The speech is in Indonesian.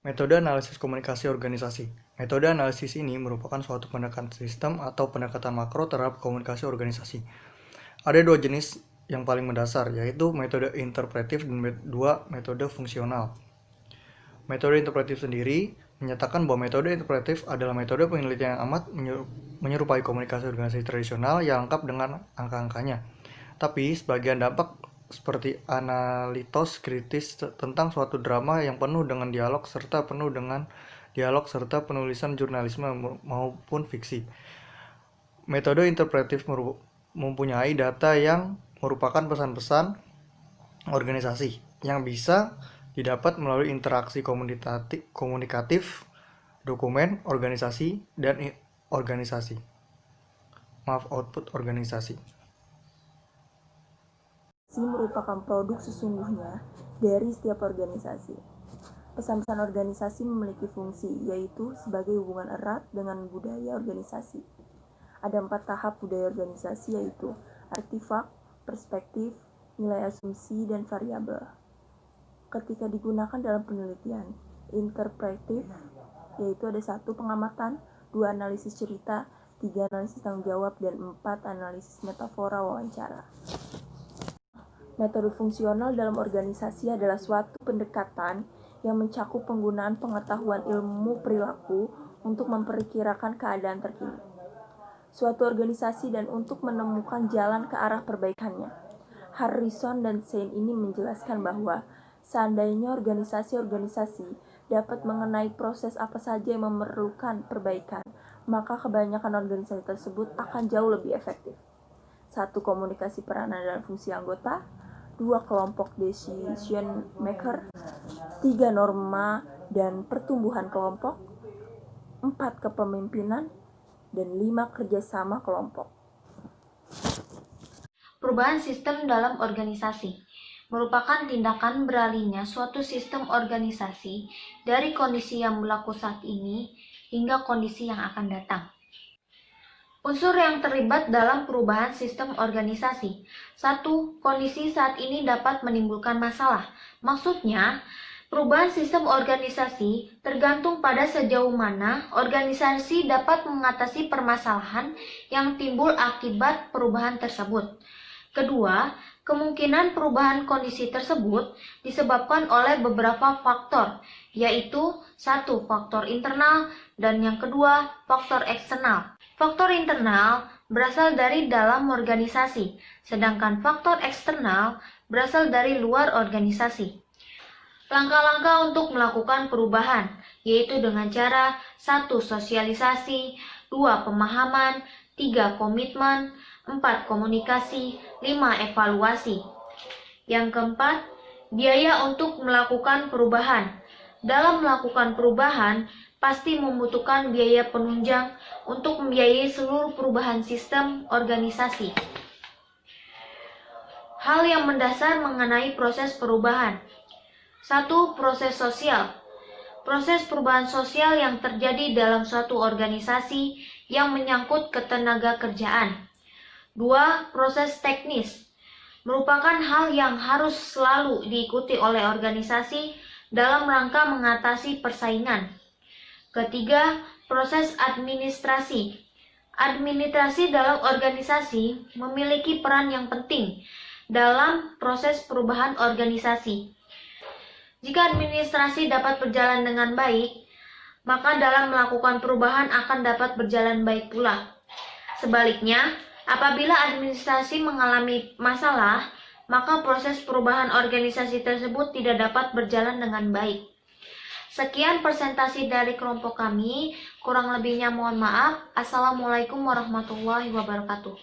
Metode analisis komunikasi organisasi. Metode analisis ini merupakan suatu pendekatan sistem atau pendekatan makro terhadap komunikasi organisasi. Ada dua jenis yang paling mendasar, yaitu metode interpretif dan dua metode fungsional. Metode interpretif sendiri menyatakan bahwa metode interpretif adalah metode penelitian yang amat menyerupai komunikasi organisasi tradisional yang lengkap dengan angka-angkanya. Tapi sebagian dampak seperti analitos kritis tentang suatu drama yang penuh dengan dialog serta penulisan jurnalisme maupun fiksi. Metode interpretif mempunyai data yang merupakan pesan-pesan organisasi yang bisa didapat melalui interaksi komunikatif, dokumen, organisasi, dan output organisasi. Merupakan produk sesungguhnya dari setiap organisasi. Pesan-pesan organisasi memiliki fungsi, yaitu sebagai hubungan erat dengan budaya organisasi. Ada 4 tahap budaya organisasi, yaitu artefak, perspektif, nilai asumsi, dan variabel. Ketika digunakan dalam penelitian interpretif, yaitu ada 1 pengamatan, 2 analisis cerita, 3 analisis tanggung jawab, dan 4 analisis metafora wawancara. Metode fungsional dalam organisasi adalah suatu pendekatan yang mencakup penggunaan pengetahuan ilmu perilaku untuk memperkirakan keadaan terkini suatu organisasi dan untuk menemukan jalan ke arah perbaikannya. Harrison dan Sein ini menjelaskan bahwa seandainya organisasi-organisasi dapat mengenai proses apa saja yang memerlukan perbaikan, maka kebanyakan organisasi tersebut akan jauh lebih efektif. 1. Komunikasi peranan dan fungsi anggota, 2. Kelompok decision maker, 3. Norma dan pertumbuhan kelompok, 4. Kepemimpinan, dan 5. Kerjasama kelompok. Perubahan sistem dalam organisasi merupakan tindakan beralihnya suatu sistem organisasi dari kondisi yang berlaku saat ini hingga kondisi yang akan datang. Unsur yang terlibat dalam perubahan sistem organisasi. 1. Kondisi saat ini dapat menimbulkan masalah. Maksudnya, perubahan sistem organisasi tergantung pada sejauh mana organisasi dapat mengatasi permasalahan yang timbul akibat perubahan tersebut. Kedua, kemungkinan perubahan kondisi tersebut disebabkan oleh beberapa faktor, yaitu 1. Faktor internal dan yang kedua, faktor eksternal. Faktor internal berasal dari dalam organisasi, sedangkan faktor eksternal berasal dari luar organisasi. Langkah-langkah untuk melakukan perubahan, yaitu dengan cara 1. Sosialisasi, 2. Pemahaman, 3. Komitmen, 4. Komunikasi, 5. Evaluasi. Yang keempat, biaya untuk melakukan perubahan. Dalam melakukan perubahan, pasti membutuhkan biaya penunjang untuk membiayai seluruh perubahan sistem organisasi. Hal yang mendasar mengenai proses perubahan. 1. Proses sosial. Proses perubahan sosial yang terjadi dalam suatu organisasi yang menyangkut ketenaga kerjaan. 2. Proses teknis. Merupakan hal yang harus selalu diikuti oleh organisasi dalam rangka mengatasi persaingan. Ketiga, proses administrasi. Administrasi dalam organisasi memiliki peran yang penting dalam proses perubahan organisasi. Jika administrasi dapat berjalan dengan baik, maka dalam melakukan perubahan akan dapat berjalan baik pula. Sebaliknya, apabila administrasi mengalami masalah, maka proses perubahan organisasi tersebut tidak dapat berjalan dengan baik. Sekian presentasi dari kelompok kami, kurang lebihnya mohon maaf. Assalamualaikum warahmatullahi wabarakatuh.